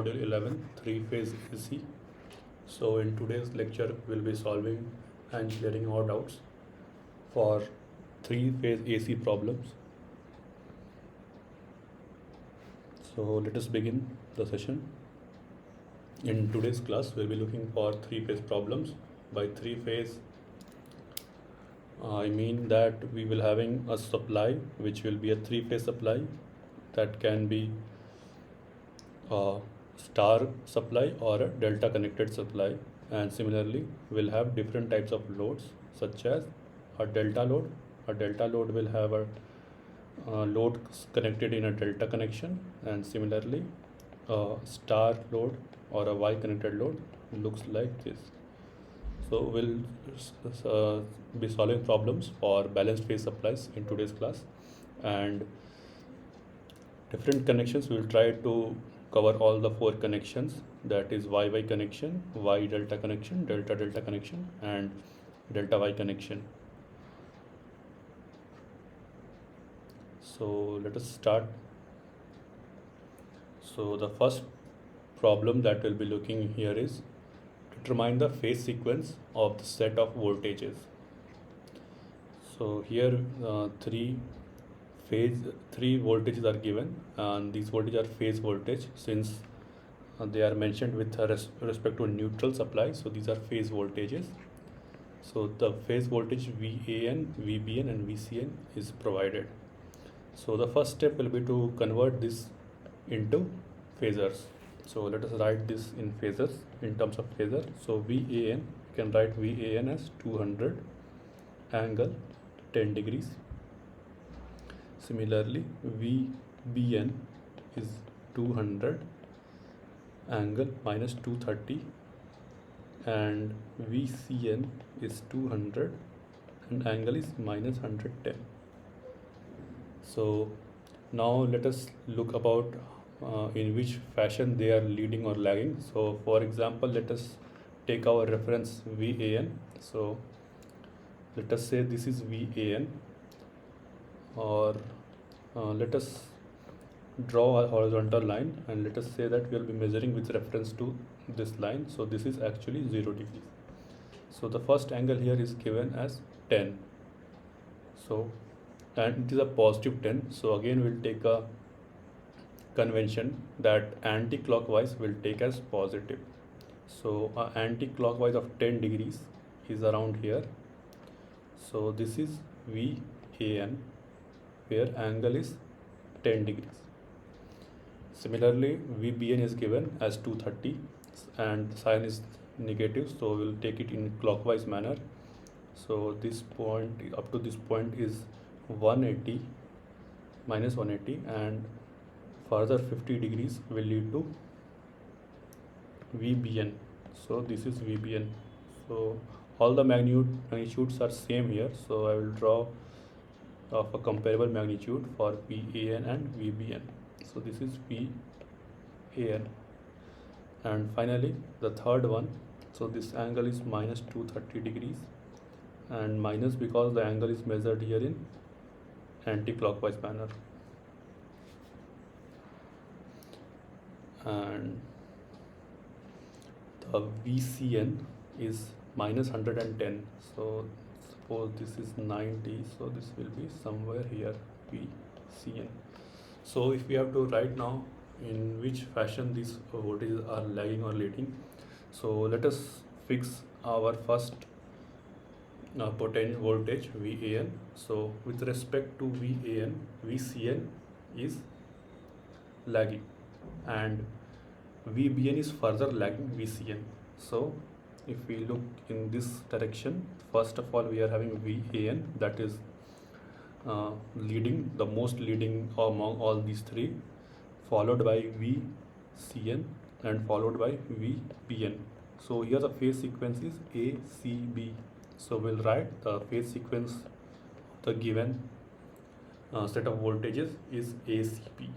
Module 11 three-phase AC. So in today's lecture we'll be solving and clearing our doubts for three-phase AC problems. So let us begin the session. In today's class we'll be looking for three-phase problems. By three-phase I mean that we will having a supply which will be a three-phase supply that can be a star supply or a delta connected supply, and similarly we'll have different types of loads such as a delta load. A delta load will have a load connected in a delta connection, and similarly a star load or a Y connected load looks like this. So we'll be solving problems for balanced phase supplies in today's class, and different connections we will try to cover all the four connections, that is YY connection, Y delta connection, delta delta connection, and delta Y connection. So let us start. So the first problem that we'll be looking here is determine the phase sequence of the set of voltages. So here three voltages are given, and these voltages are phase voltage since they are mentioned with respect to neutral supply. So these are phase voltages. So the phase voltage VAN, VBN and VCN is provided. So the first step will be to convert this into phasors. So let us write this in phasors, in terms of phasor. So VAN, you can write VAN as 200 angle 10 degrees. Similarly, VBN is 200 angle minus 230, and VCN is 200 and angle is minus 110. So now let us look about in which fashion they are leading or lagging. So for example, let us take our reference VAN. So let us say this is VAN, or let us draw a horizontal line and let us say that we will be measuring with reference to this line. So this is actually 0 degrees. So the first angle here is given as 10. So and it is a positive 10. So again we'll take a convention that anti-clockwise will take as positive. So anti-clockwise of 10 degrees is around here. So this is VAN, where angle is 10 degrees. Similarly, VBN is given as 230 and sign is negative, so we'll take it in clockwise manner. So this point up to this point is 180 minus 180, and further 50 degrees will lead to VBN. So this is VBN. So all the magnitudes are same here, so I will draw of a comparable magnitude for VAN and VBN. So this is VAN, and finally the third one. So this angle is minus 230 degrees, and minus because the angle is measured here in anti-clockwise manner, and the VCN is minus 110. So suppose this is 90, so this will be somewhere here, VCN. So if we have to write now in which fashion these voltages are lagging or leading, so let us fix our first potential voltage VAN. So with respect to VAN, VCN is lagging and VBN is further lagging VCN. So if we look in this direction, first of all we are having VAN, that is leading, the most leading among all these three, followed by VCN and followed by VBN. So here the phase sequence is ACB. So we'll write the phase sequence of the given set of voltages is ACB.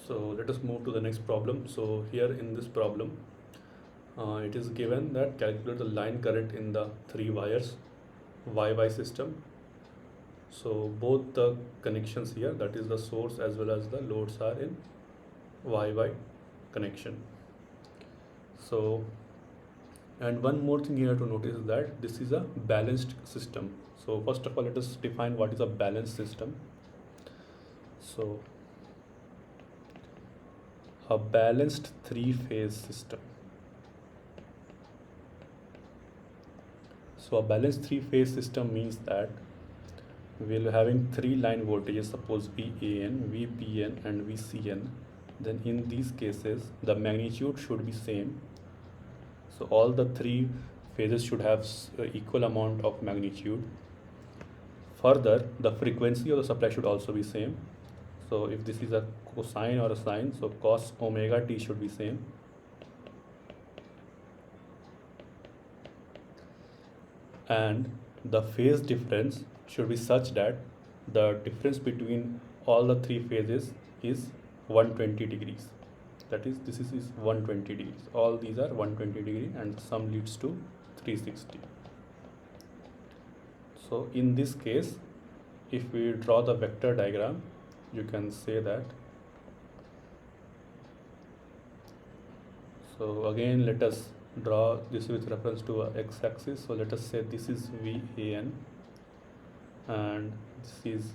So let us move to the next problem. So here in this problem, it is given that calculate the line current in the three wires YY system So both the connections here, that is the source as well as the loads, are in YY connection. So, and one more thing here to notice is that this is a balanced system. So first of all, let us define what is a balanced system. So a balanced three-phase system. So a balanced three-phase system means that we'll having three line voltages, suppose VAN, VBN and VCN. Then in these cases the magnitude should be same. So all the three phases should have equal amount of magnitude. Further, the frequency of the supply should also be same. So if this is a cosine or a sine, so cos omega t should be same. And the phase difference should be such that the difference between all the three phases is 120 degrees. That is, this is 120 degrees. All these are 120 degree and some leads to 360. So in this case, if we draw the vector diagram, you can say that. So again, let us draw this with reference to x-axis. So let us say this is VAN and this is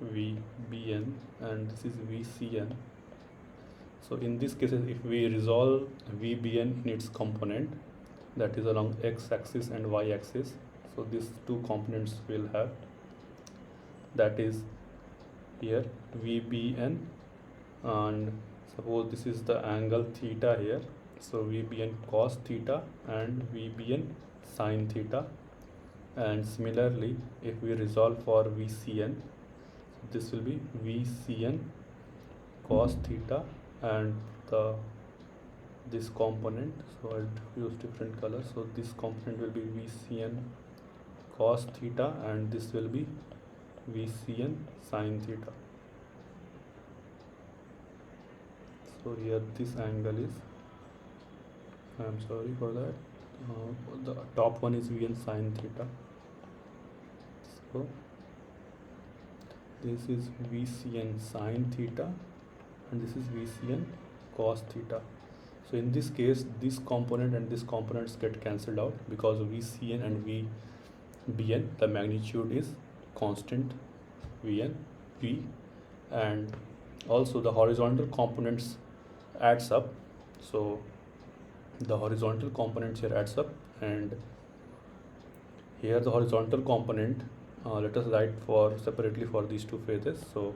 VBN and this is VCN. So in this case, if we resolve VBN in its component, that is along x-axis and y-axis, so these two components will have, that is here VBN, and suppose this is the angle theta here, so VBN cos theta and VBN sin theta. And similarly, if we resolve for VCN, this will be VCN cos theta and this component, so I'll use different colors. So this component will be VCN cos theta and this will be VCN sin theta. So here this angle is, I'm sorry for that, the top one is VN sin theta. So this is VCN sin theta and this is VCN cos theta. So in this case, this component and this components get cancelled out because VCN and VBN, the magnitude is constant V, and also the horizontal components adds up. So the horizontal components here adds up, and here the horizontal component, let us write for separately for these two phases. So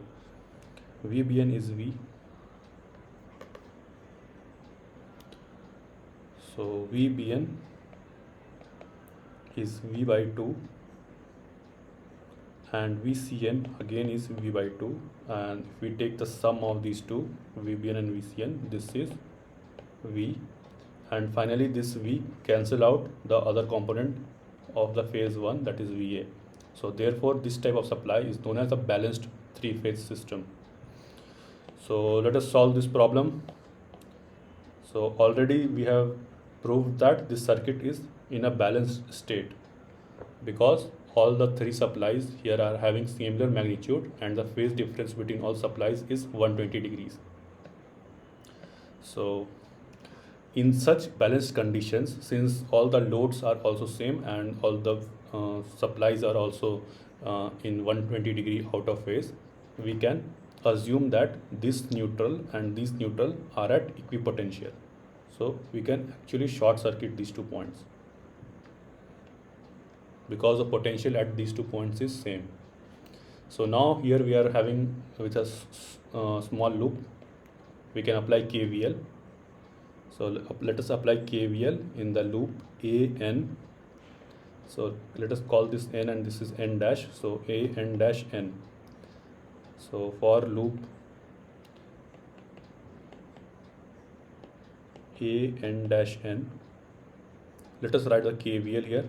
VBN is V. So VBN is V by 2 and VCN again is V by 2, and if we take the sum of these two, VBN and VCN, this is V, and finally this V cancel out the other component of the phase 1, that is VA. So therefore this type of supply is known as a balanced three-phase system. So let us solve this problem. So already we have proved that this circuit is in a balanced state because all the three supplies here are having similar magnitude and the phase difference between all supplies is 120 degrees. So in such balanced conditions, since all the loads are also same and all the supplies are also in 120 degree out of phase, we can assume that this neutral and this neutral are at equipotential. So we can actually short circuit these 2 points because the potential at these 2 points is same. So now here we are having with a small loop, we can apply KVL. So let us apply KVL in the loop AN. So let us call this N and this is N dash. So AN dash N. So for loop AN dash N, let us write the KVL here.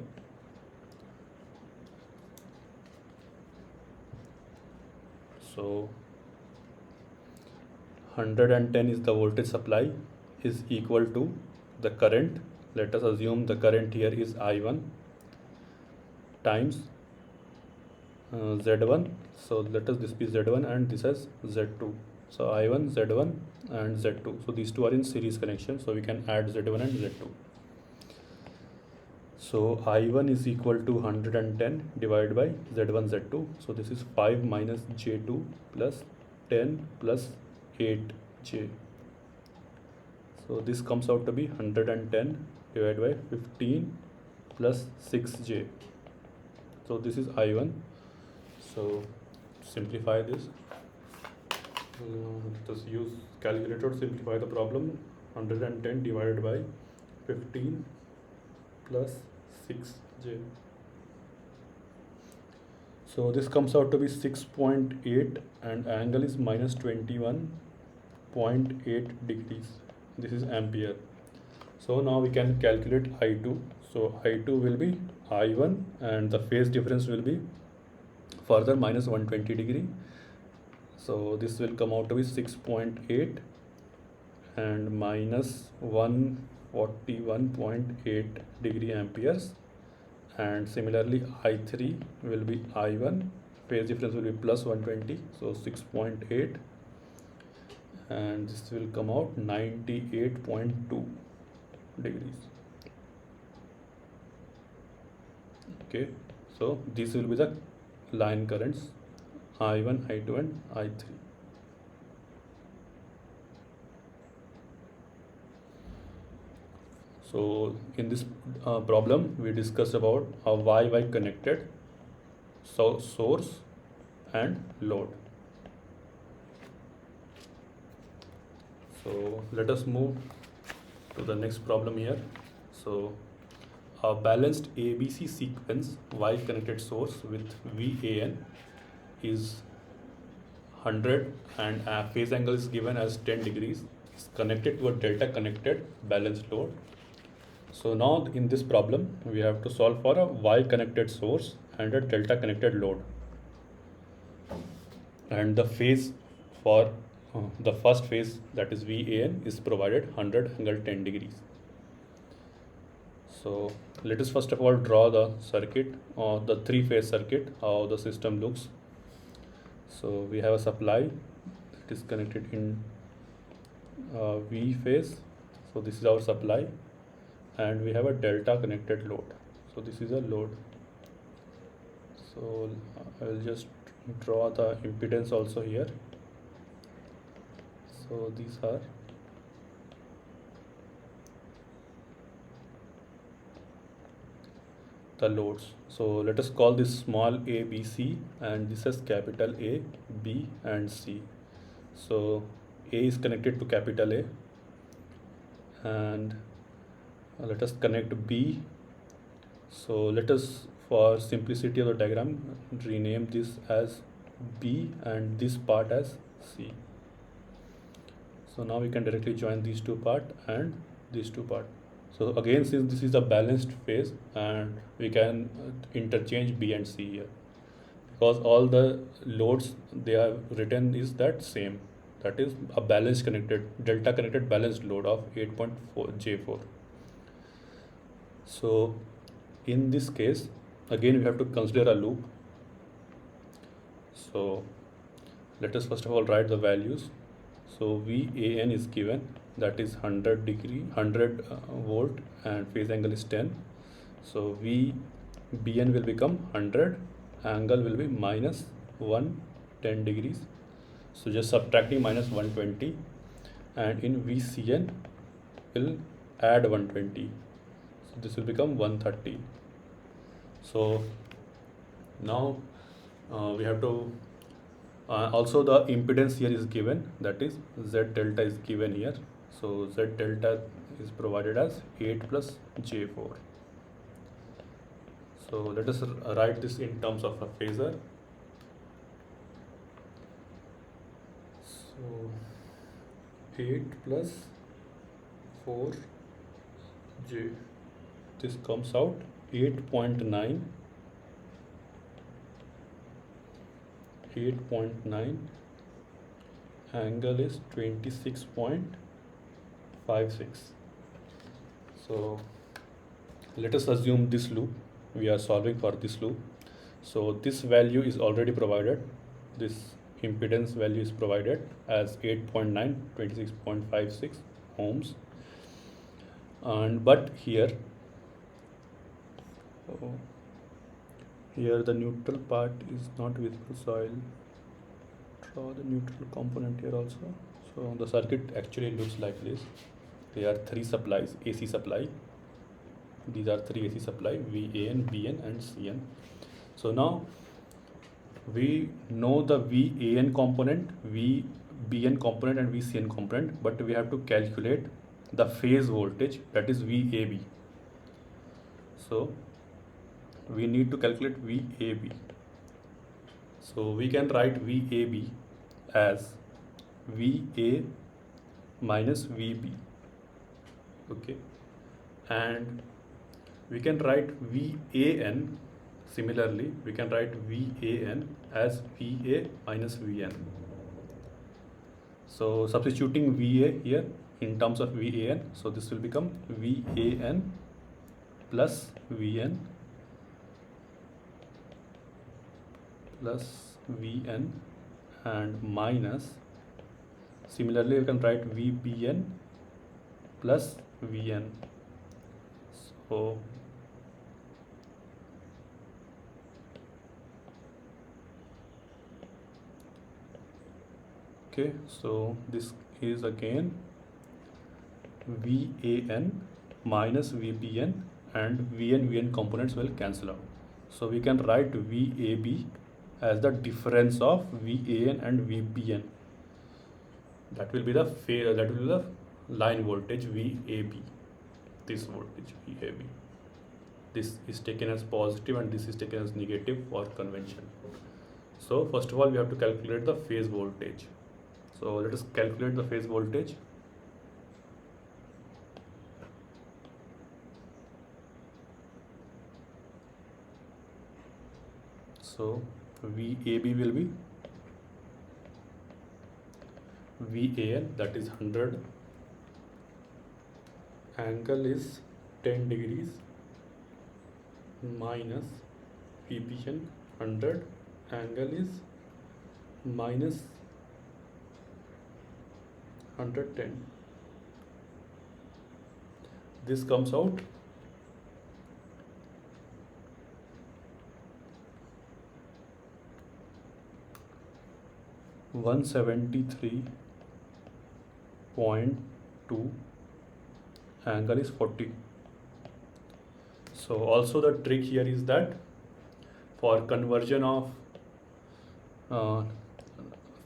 So 110 is the voltage supply is equal to the current. Let us assume the current here is I1 times Z1. So let us this be Z1 and this as Z2. So I1, Z1 and Z2. So these two are in series connection. So we can add Z1 and Z2. So I1 is equal to 110 divided by Z1, Z2. So this is 5 minus J2 plus 10 plus 8J. So this comes out to be 110 divided by 15 plus 6J. So this is I1. So simplify this. Just use calculator to simplify the problem. 110 divided by 15 plus 6J. So this comes out to be 6.8 and angle is minus 21.8 degrees. This is ampere. So now we can calculate I2. So I2 will be I1 and the phase difference will be further minus 120 degree. So this will come out to be 6.8 and minus 141.8 degree amperes. And similarly I3 will be I1, phase difference will be plus 120, so 6.8 and this will come out 98.2 degrees. Okay, so these will be the line currents I1, I2 and I3. So in this problem we discussed about a Y-Y connected source and load. So let us move to the next problem here. So a balanced ABC sequence Y connected source with VAN is 100 and phase angle is given as 10 degrees. It's connected to a delta connected balanced load. So now in this problem we have to solve for a Y connected source and a delta connected load, and the phase for the first phase, that is VAN, is provided 100 angle 10 degrees. So let us first of all draw the circuit, or the three-phase circuit, how the system looks. So we have a supply that is connected in V phase. So this is our supply, and we have a delta connected load. So this is a load. So I will just draw the impedance also here. So these are the loads. So let us call this small a, b, c, and this is capital A, B and C. So A is connected to capital A, and let us connect B. So let us, for simplicity of the diagram, rename this as B and this part as C. So now we can directly join these two part and these two part. So again, since this is a balanced phase, and we can interchange B and C here, because all the loads they have written is that same, that is a balanced connected, delta connected balanced load of 8.4 J4. So in this case, again we have to consider a loop. So let us first of all write the values. So VAN is given, that is 100 volt, and phase angle is 10. So VBN will become 100, angle will be minus 110 degrees. So just subtracting minus 120, and in VCN will add 120. So this will become 130. So now we have to also the impedance here is given, that is Z delta is given here. So Z delta is provided as 8 plus J4. So let us write this in terms of a phasor. So 8 plus 4J, this comes out 8.9. 8.9, angle is 26.56. So let us assume this loop, we are solving for this loop. So this value is already provided. This impedance value is provided as 8.9, 26.56 ohms. And but here, oh, here the neutral part is not visible, so I'll draw the neutral component here also. So the circuit actually looks like this. There are three supplies, AC supply. These are three AC supply, VAN, BN and CN. So now we know the VAN component, VBN component and VCN component, but we have to calculate the phase voltage, that is VAB. So we need to calculate VAB. So we can write VAB as VA minus VB. Okay, and we can write VAN. Similarly, we can write VAN as VA minus VN. So substituting VA here in terms of VAN, so this will become VAN plus VN plus VN and minus, similarly you can write VBN plus VN. So okay, so this is again VAN minus VBN, and VN components will cancel out. So we can write VAB as the difference of VAN and VBN. That will be the line voltage VAB. This voltage VAB. This is taken as positive and this is taken as negative for convention. So first of all we have to calculate the phase voltage. So let us calculate the phase voltage. So VAB will be VAN, that is 100, angle is 10 degrees, minus VBN 100, angle is minus 110. This comes out 173.2, angle is 40. So also the trick here is that for conversion of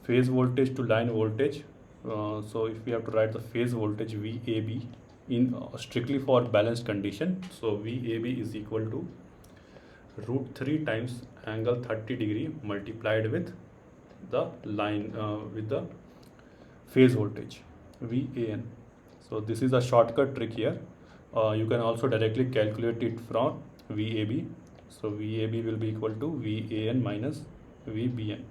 phase voltage to line voltage, so if we have to write the phase voltage VAB in strictly for balanced condition, so VAB is equal to √3 times angle 30 degree multiplied with the line with the phase voltage VAN. So this is a shortcut trick here. You can also directly calculate it from VAB. So VAB will be equal to VAN minus VBN.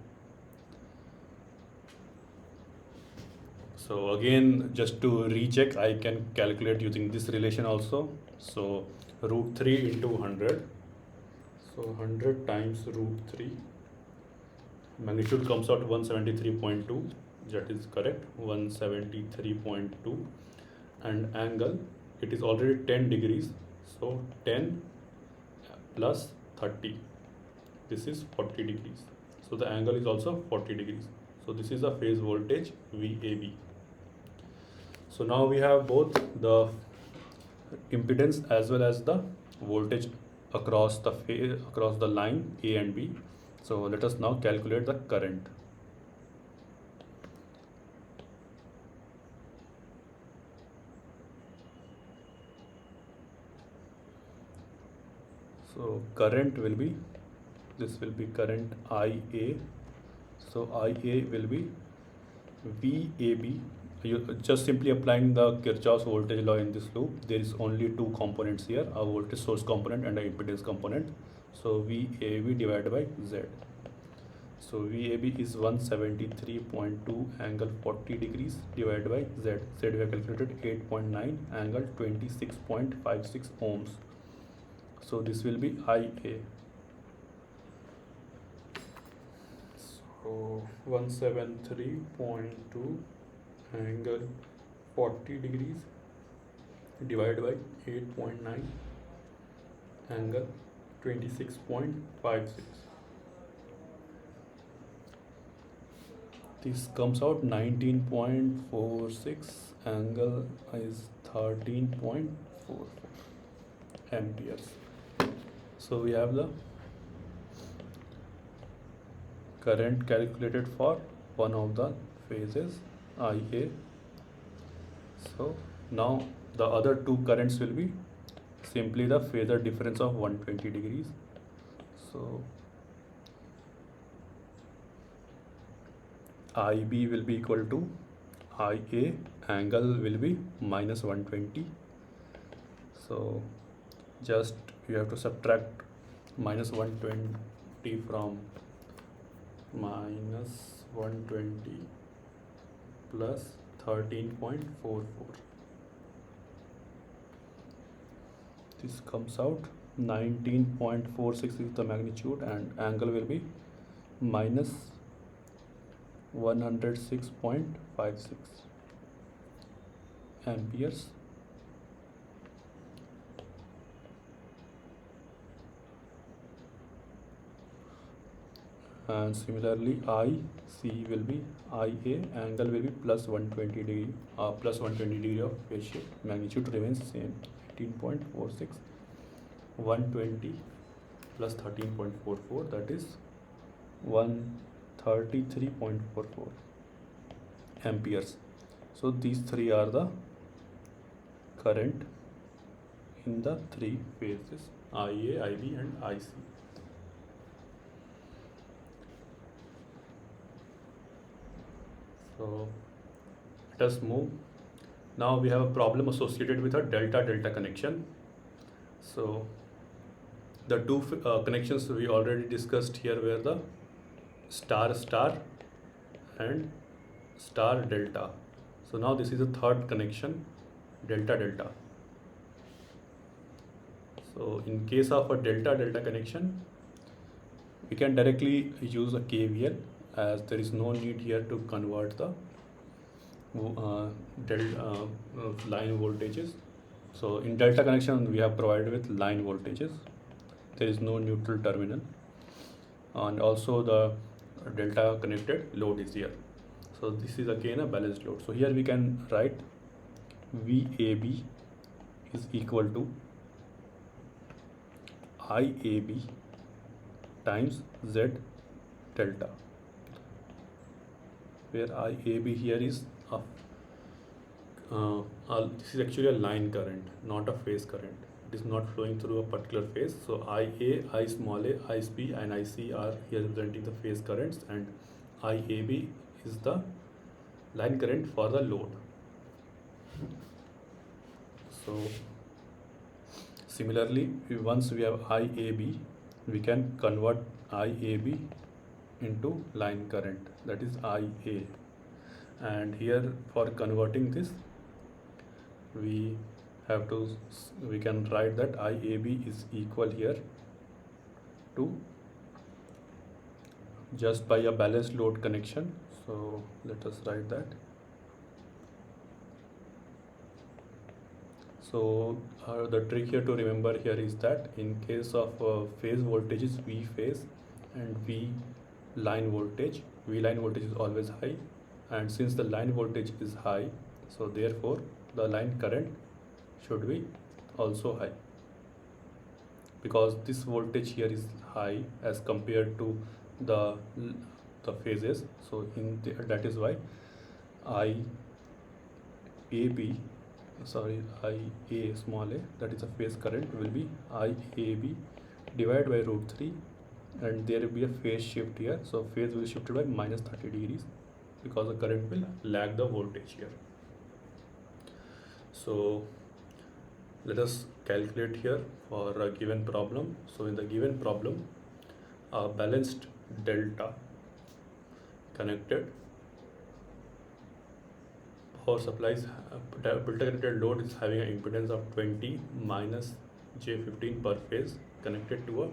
So again, just to recheck, I can calculate using this relation also. So √3 into 100. So 100 times √3. Magnitude comes out 173.2. That is correct, 173.2. And angle, it is already 10 degrees. So 10 plus 30. This is 40 degrees. So the angle is also 40 degrees. So this is the phase voltage VAB. So now we have both the impedance as well as the voltage across the line A and B. So let us now calculate the current. So current will be, this will be current IA. So IA will be VAB. You just simply applying the Kirchhoff's voltage law in this loop. There is only two components here, a voltage source component and an impedance component. So VAB divided by Z. So VAB is 173.2 angle 40 degrees divided by Z. Z we have calculated 8.9 angle 26.56 ohms. So this will be IA. So 173.2 angle 40 degrees divided by 8.9 angle 26.56. This comes out 19.46, angle is 13.44 amperes. So we have the current calculated for one of the phases, IA. So now the other two currents will be simply the phasor difference of 120 degrees. So IB will be equal to IA, angle will be minus 120. So just you have to subtract minus 120 from minus 120 plus 13.44. This comes out 19.46 is the magnitude, and angle will be minus 106.56 amperes. And similarly IC will be IA, angle will be plus 120 degree, of phase shift. Magnitude remains same, 18.46. 120 plus 13.44, that is 133.44 amperes. So these three are the current in the three phases, IA, IB and IC. So let us move. Now we have a problem associated with a delta-delta connection. So the two connections we already discussed here were the star-star and star-delta. So now this is a third connection, delta-delta. So in case of a delta-delta connection, we can directly use a KVL, as there is no need here to convert the line voltages. So in delta connection we have provided with line voltages, there is no neutral terminal, and also the delta connected load is here. So this is again a balanced load. So here we can write VAB is equal to IAB times Z delta, where IAB here is this is actually a line current, not a phase current. It is not flowing through a particular phase. So IA, I small a, ISB and IC are here representing the phase currents, and IAB is the line current for the load. So similarly, once we have IAB, we can convert IAB into line current, that is IA. And here for converting this, we can write that IAB is equal here to, just by a balanced load connection. So let us write that. So the trick here to remember here is that in case of phase voltage is V phase and V line voltage is always high, and since the line voltage is high, so therefore the line current should be also high, because this voltage here is high as compared to the phases. So that is why IA small a, that is a phase current, will be IAB divided by root 3, and there will be a phase shift here. So phase will be shifted by minus 30 degrees because the current will lag the voltage here. So let us calculate here for a given problem. So in the given problem, a balanced delta connected power supplies, delta connected load is having an impedance of 20 minus J15 per phase, connected to a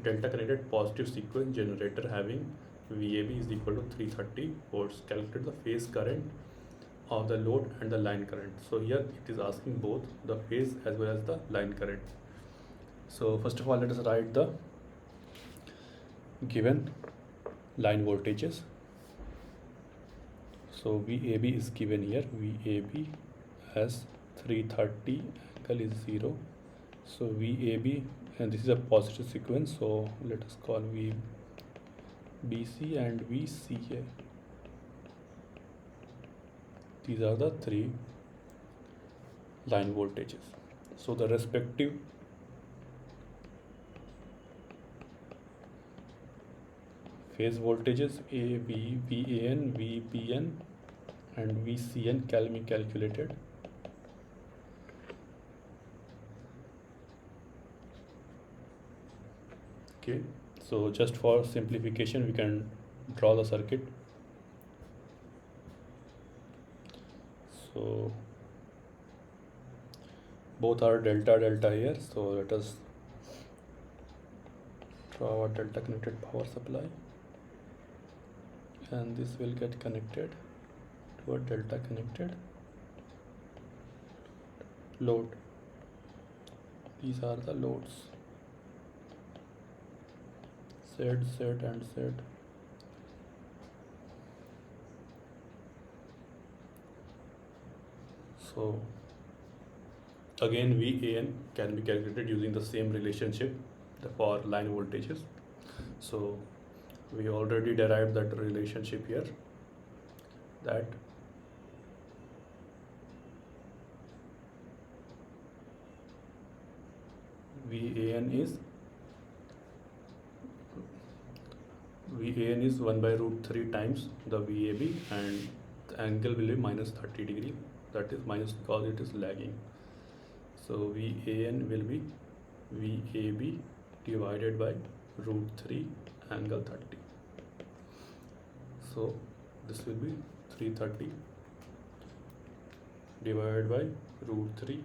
delta connected positive sequence generator having VAB is equal to 330 volts. Calculate the phase current of the load and the line current. So here it is asking both the phase as well as the line current. So first of all, let us write the given line voltages. So VAB is given here. VAB as 330, angle is 0. So VAB, and this is a positive sequence, so let us call VBC and VCA. These are the three line voltages. So the respective phase voltages AB, VAN, VBN and VCN can be calculated. Okay, so just for simplification we can draw the circuit. So both are delta delta here, so let us draw a delta connected power supply, and this will get connected to a delta connected load. These are the loads Z, Z and Z. So again VAN can be calculated using the same relationship for line voltages. So we already derived that relationship here, that VAN is 1 by root 3 times the VAB, and the angle will be minus 30 degree. That is minus because it is lagging. So VAN will be VAB divided by root 3 angle 30. So this will be 330 divided by root 3 .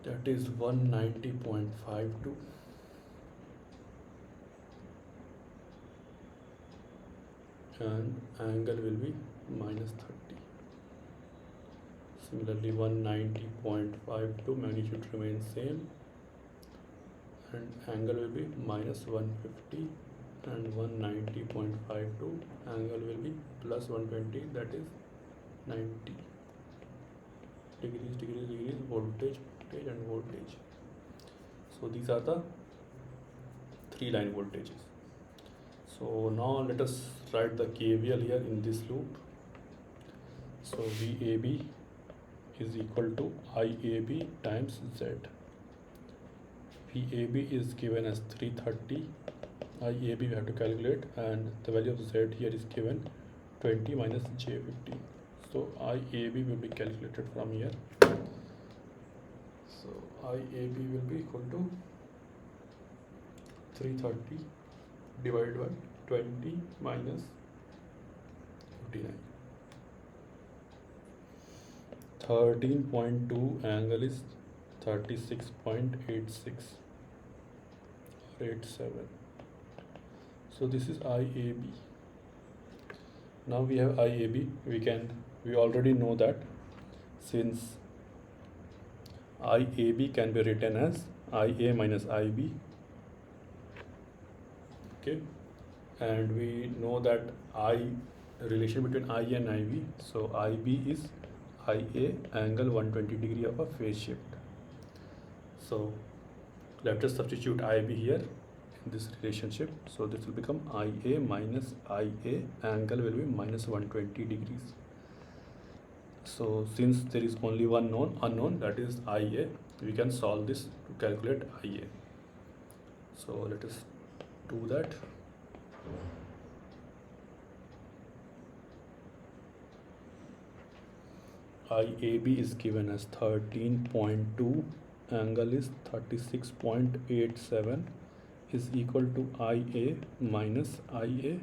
That is 190.52. And angle will be minus 30. Similarly 190.52, magnitude remains same, and angle will be minus 150, and 190.52 angle will be plus 120, that is 90 degrees, voltage and voltage. So these are the three line voltages. So now let us write the KVL here in this loop. So VAB is equal to IAB times Z. VAB is given as 330. IAB we have to calculate, and the value of Z here is given 20 minus J50. So IAB will be calculated from here. So IAB will be equal to 330 divided by 20 minus 59. 13.2 angle is 36.86 or 87. So this is IAB. Now we have IAB. We already know that since IAB can be written as IA minus IB. Okay, and we know that relation between I and IB. So IB is IA angle 120 degree of a phase shift. So let us substitute IB here in this relationship. So this will become IA minus IA, angle will be minus 120 degrees. So since there is only one unknown, that is IA, we can solve this to calculate IA. So let us do that. IAB is given as 13.2, angle is 36.87 is equal to IA minus IA,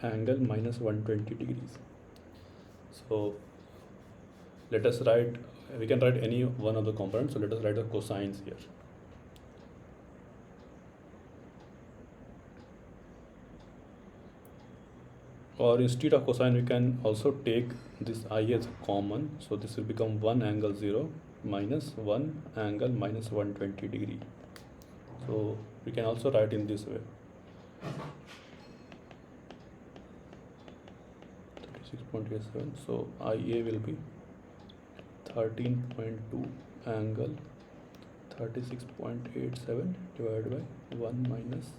angle minus 120 degrees. So let us write, we can write any one of the components. So let us write the cosines here. or instead of cosine we can also take this I as common, so this will become 1 angle 0 minus 1 angle minus 120 degree. So we can also write in this way. 36.87, so IA will be 13.2 angle 36.87 divided by 1 minus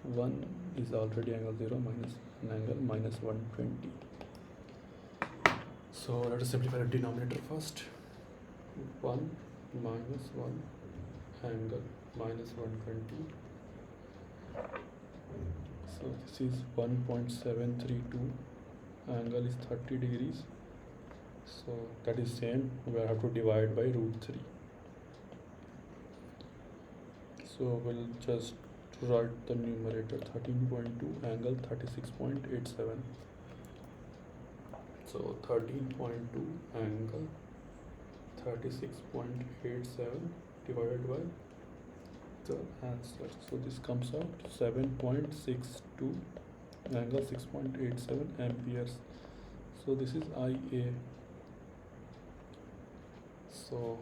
1 is already angle 0 minus an angle minus 120. So let us simplify the denominator first. 1 minus 1 angle minus 120. So this is 1.732, angle is 30 degrees. So that is same, we have to divide by root 3. So we'll just write the numerator 13.2 angle 36.87. So 13.2 angle 36.87 divided by the answer. So this comes out 7.62 angle 6.87 amperes. So this is IA. So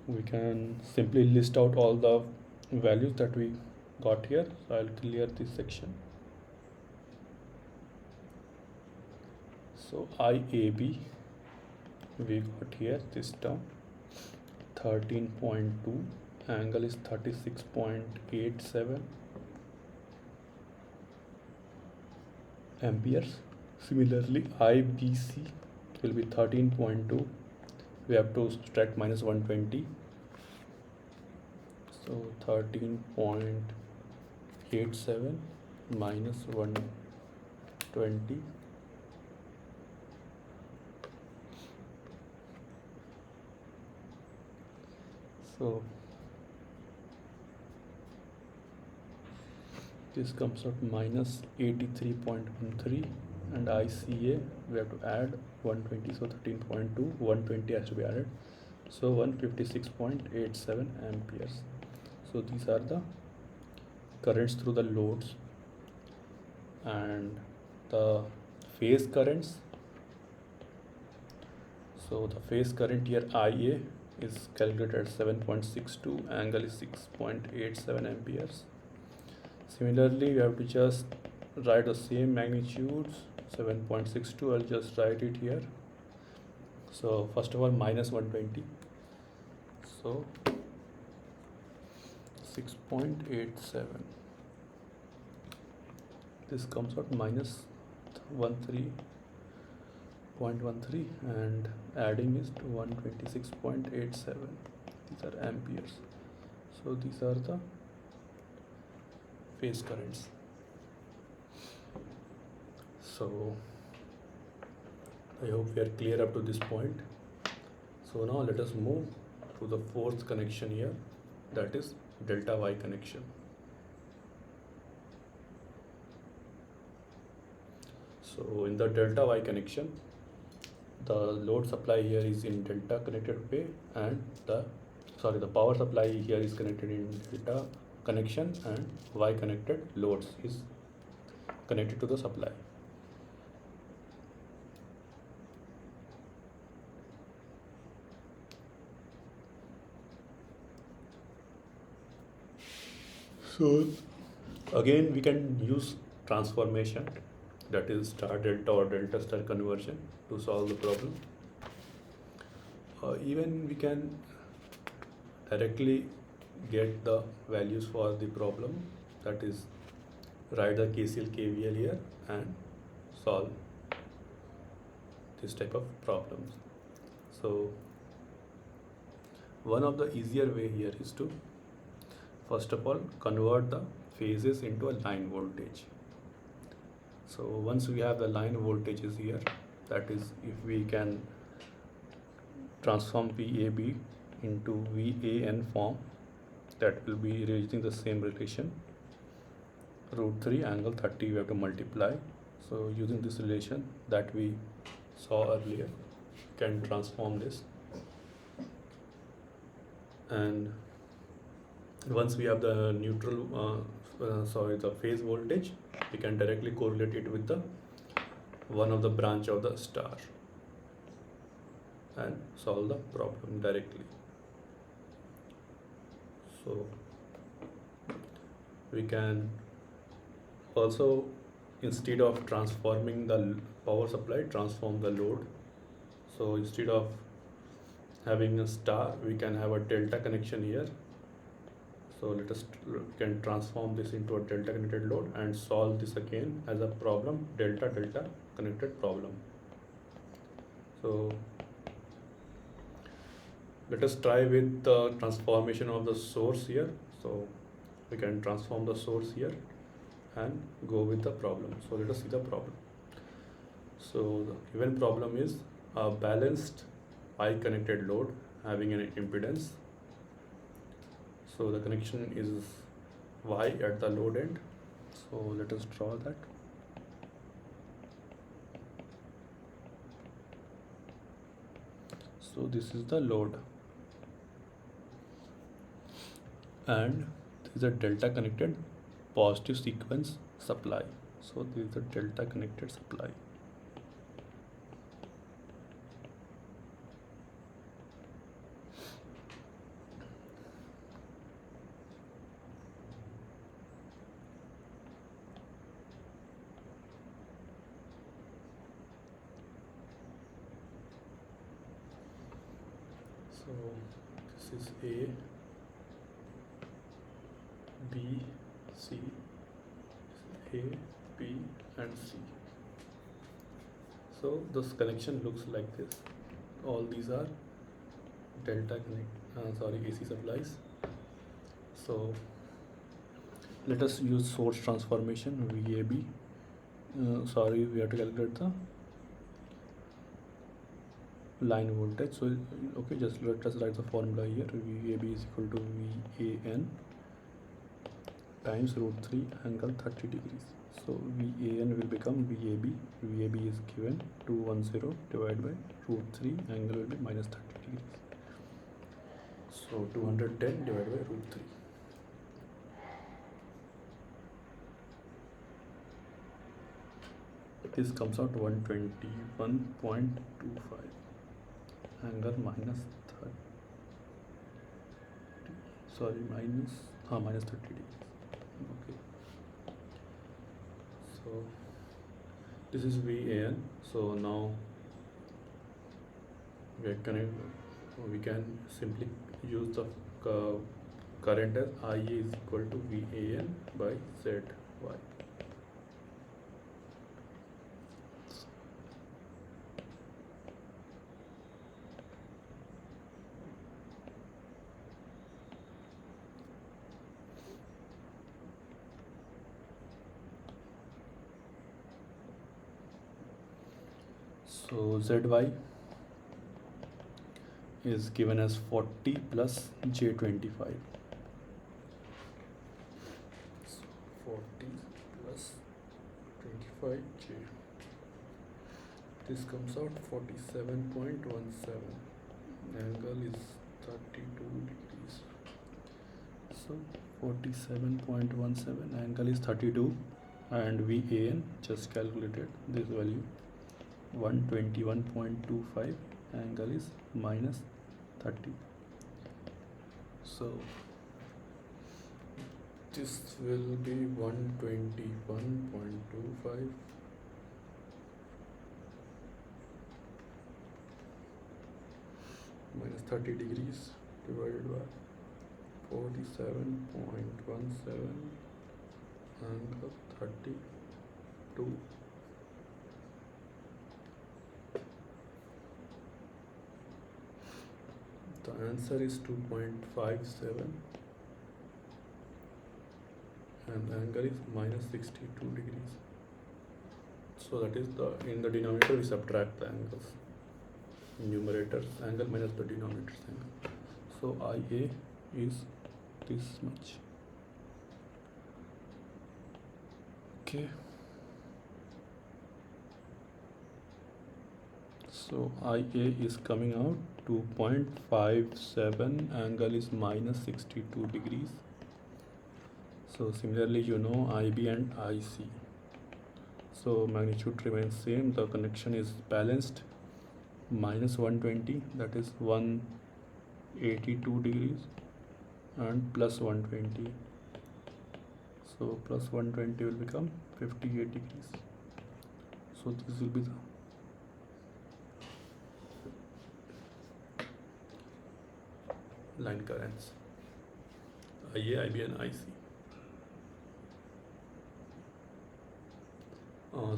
we can simply list out all the values that we got here. So I'll clear this section. So IAB we got here this term 13.2, angle is 36.87 amperes. Similarly IBC will be 13.2, we have to subtract minus 120, so 13.87 minus 120. So this comes out minus 83.13, and ICA we have to add 120, so 13.2, 120 has to be added, so 156.87 amperes. So these are the currents through the loads, and the phase currents. So the phase current here IA is calculated at 7.62, angle is 6.87 amperes. Similarly, you have to just write the same magnitudes, 7.62, I'll just write it here. So first of all minus 120, so 6.87, this comes out minus 13.13, and adding is to 126.87, these are amperes. So these are the phase currents. So I hope we are clear up to this point. So now let us move to the fourth connection here, that is delta Y connection. So in the delta Y connection, the load supply here is in delta connected way, and the power supply here is connected in delta connection, and Y connected loads is connected to the supply. So again we can use transformation, that is star delta or delta star conversion, to solve the problem. Even we can directly get the values for the problem, that is write the KCL KVL here and solve this type of problems. So one of the easier way here is to first of all convert the phases into a line voltage. So once we have the line voltages here, that is if we can transform VAB into VAN form, that will be using the same relation, root 3 angle 30 we have to multiply. So using this relation that we saw earlier, can transform this, and Once we have the the phase voltage, we can directly correlate it with the one of the branch of the star and solve the problem directly. So we can also, instead of transforming the power supply, transform the load. So instead of having a star, we can have a delta connection here. So let us can transform this into a delta connected load and solve this again as a problem, delta delta connected problem. So let us try with the transformation of the source here. So we can transform the source here and go with the problem. So let us see the problem. So the given problem is a balanced I connected load having an impedance. So the connection is Y at the load end. So let us draw that. So this is the load and this is a delta connected positive sequence supply. So this is the delta connected supply. So this is A, B, C, A, B and C. So this connection looks like this. All these are delta AC supplies. So let us use source transformation VAB. We have to calculate the line voltage. So okay, just let us write the formula here. VAB is equal to VAN times root 3 angle 30 degrees. So VAN will become VAB. VAB is given 210 divided by root 3, angle will be minus 30 degrees. So 210 divided by root 3. This comes out 121.25, angle minus 30, minus 30 degrees. Okay. So this is VAN. So now we can simply use the current as IA is equal to VAN by ZY. So ZY is given as 40 plus J25. So 40 plus 25J. This comes out 47.17. Angle is 32 degrees. So 47.17, angle is 32, and VAN just calculated this value 121.25, angle is minus 30. So this will be 121.25 minus 30 degrees divided by 47.17 angle 32. The answer is 2.57 and the angle is minus 62 degrees. So that is in the denominator we subtract the angles. Numerator's angle minus the denominator's angle. So IA is this much. Okay. So IA is coming out 2.57, angle is minus 62 degrees. So similarly, you know IB and IC. So magnitude remains same, the connection is balanced. Minus 120, that is 182 degrees, and plus 120. So plus 120 will become 58 degrees. So this will be the line currents, IA, IB and IC.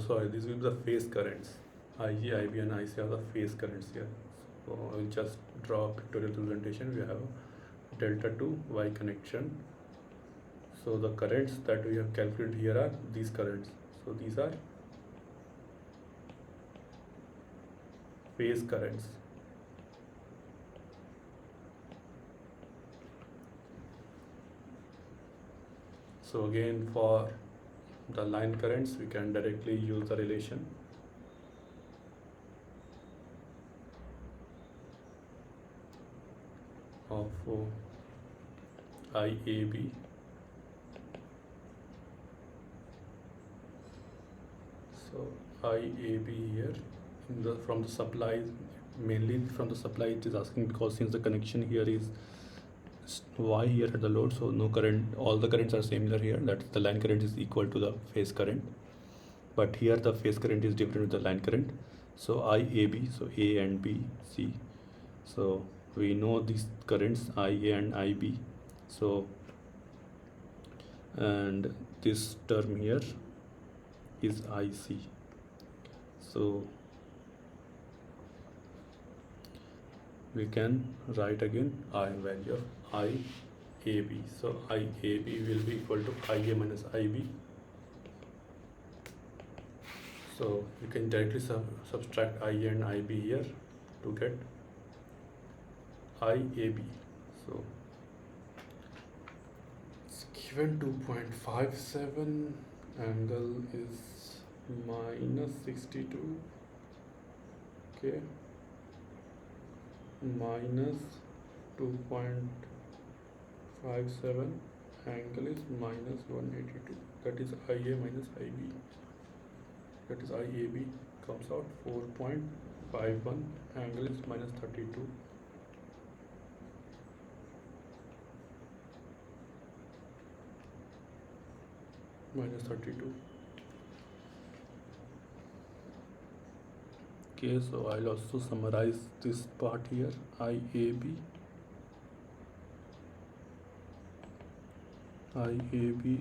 Sorry, this will be the phase currents. IG, IB and IC are the phase currents here. So I will just draw a pictorial representation. We have a delta to Y connection. So the currents that we have calculated here are these currents. So these are phase currents. So again, for the line currents, we can directly use the relation of IAB so IAB here from the supply, mainly from the supply it is asking, because since the connection here is Y here at the load, so no current, all the currents are similar here, that the line current is equal to the phase current, but here the phase current is different with the line current. So IAB, so A and B, C, so we know these currents IA and IB. So and this term here is IC. So we can write again I value of IAB. So IAB will be equal to IA minus IB. So you can directly subtract IA and IB here to get IAB. So it's given 2.57, angle is minus 62, okay, minus 2.57, angle is minus 182, that is IA minus IB, that is IAB comes out 4.51, angle is minus 32. Minus 32. Okay, so I'll also summarize this part here. IAB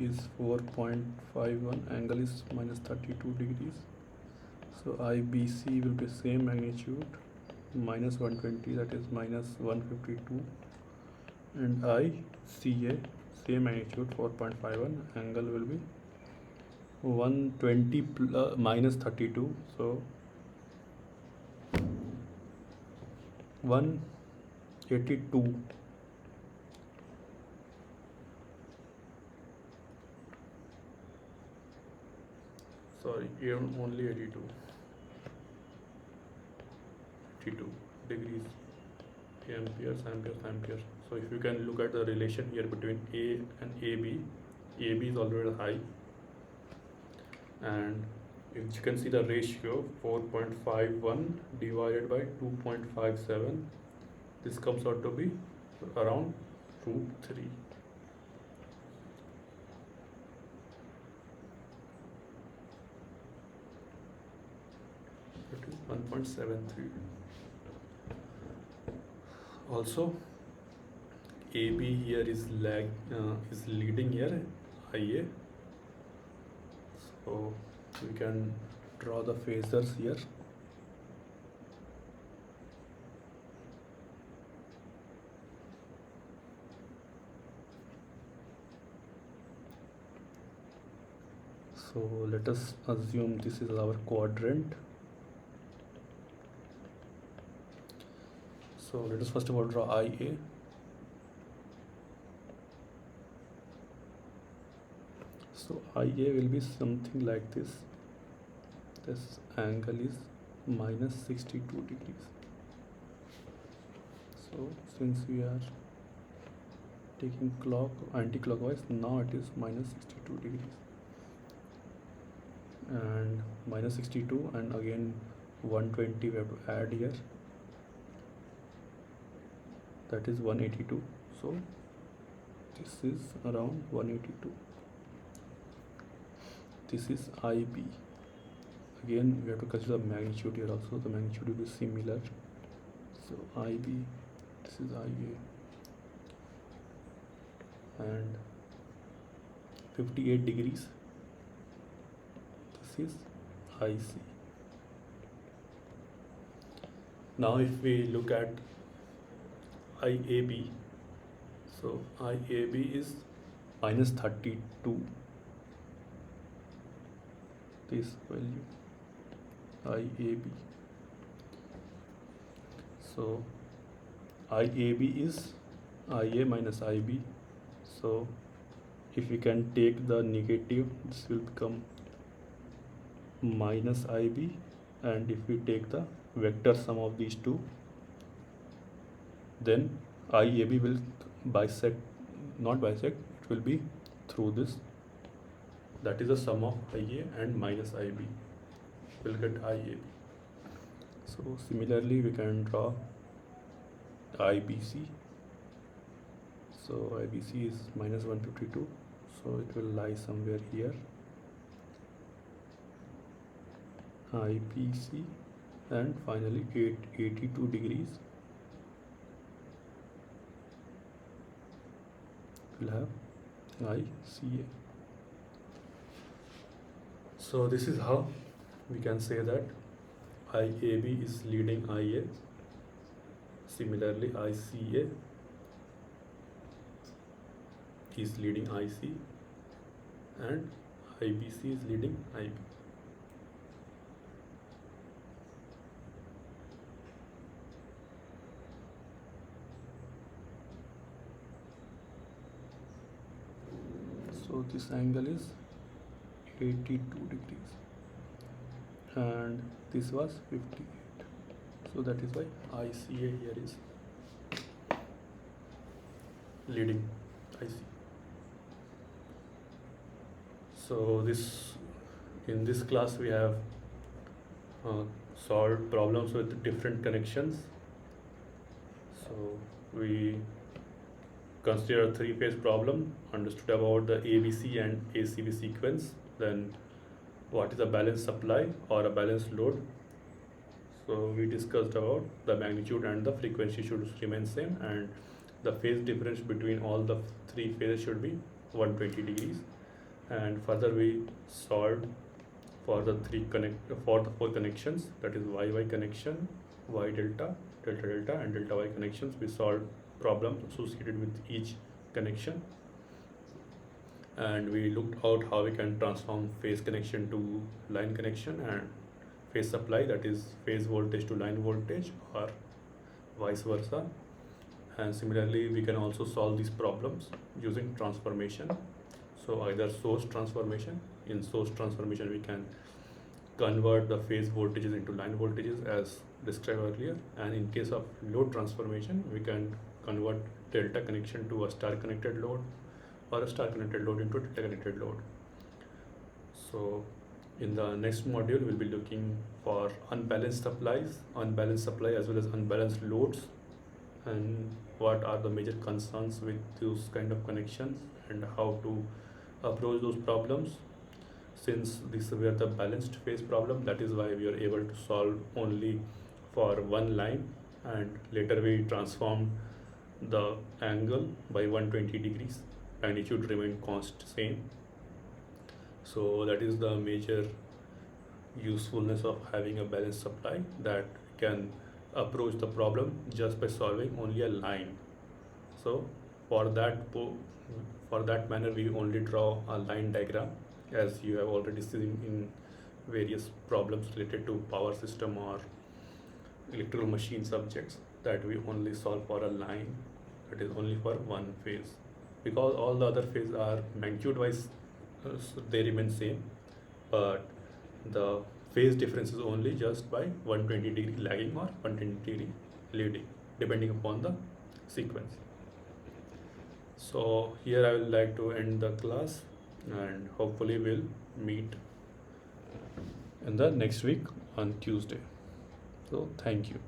is 4.51, angle is minus 32 degrees. So IBC will be same magnitude, minus 120, that is minus 152, and ICA same magnitude, 4.51, angle will be 120 minus 32, so 182. Sorry, only 82 degrees, amperes. So if you can look at the relation here between A and AB is already high, and if you can see the ratio 4.51 divided by 2.57, this comes out to be around √3. It is 1.73. Also AB here is leading here, IA. So we can draw the phasors here. So let us assume this is our quadrant. So let us first of all draw IA. So IA will be something like this. This angle is minus 62 degrees. So since we are taking clock anti-clockwise. Now it is minus 62 degrees and minus 62, and again 120 we have to add here, that is 182. So this is around 182. This is IB. Again we have to consider magnitude here also. The magnitude will be similar. So IB, this is IA, and 58 degrees, this is IC. Now if we look at IAB, so IAB is minus 32, this value IAB. So IAB is IA minus IB. So if we can take the negative, this will become minus IB, and if we take the vector sum of these two, then IAB will not bisect, it will be through this. That is the sum of IA and minus IB. We'll get IAB. So similarly we can draw IBC. So IBC is minus 152, so it will lie somewhere here. IBC, and finally 82 degrees will have ICA. So this is how we can say that IAB is leading IA. Similarly, ICA is leading IC, and IBC is leading IB. So this angle is 82 degrees and this was 58. So that is why ICA here is leading IC. So in this class we have solved problems with different connections. So we consider a three-phase problem, understood about the ABC and ACB sequence, then what is a balanced supply or a balanced load. So we discussed about the magnitude and the frequency should remain same, and the phase difference between all the three phases should be 120 degrees. And further we solved for the four connections, that is YY connection, Y delta, delta delta, and delta Y connections. We solved problems associated with each connection, and we looked out how we can transform phase connection to line connection and phase supply, that is phase voltage to line voltage, or vice versa. And similarly we can also solve these problems using transformation. So either source transformation, in source transformation we can convert the phase voltages into line voltages as described earlier, and in case of load transformation we can convert delta connection to a star connected load or a star connected load into a delta connected load. So in the next module we'll be looking for unbalanced supply as well as unbalanced loads, and what are the major concerns with those kind of connections and how to approach those problems. Since these were the balanced phase problem, that is why we are able to solve only for one line, and later we transformed the angle by 120 degrees, magnitude remained same. So that is the major usefulness of having a balanced supply, that can approach the problem just by solving only a line. So for that manner we only draw a line diagram, as you have already seen in various problems related to power system or electrical machine subjects, that we only solve for a line, that is only for one phase, because all the other phases are magnitude wise they remain same, but the phase difference is only just by 120 degree lagging or 120 degree leading, depending upon the sequence. So here I will like to end the class, and hopefully we'll meet in the next week on Tuesday. So thank you.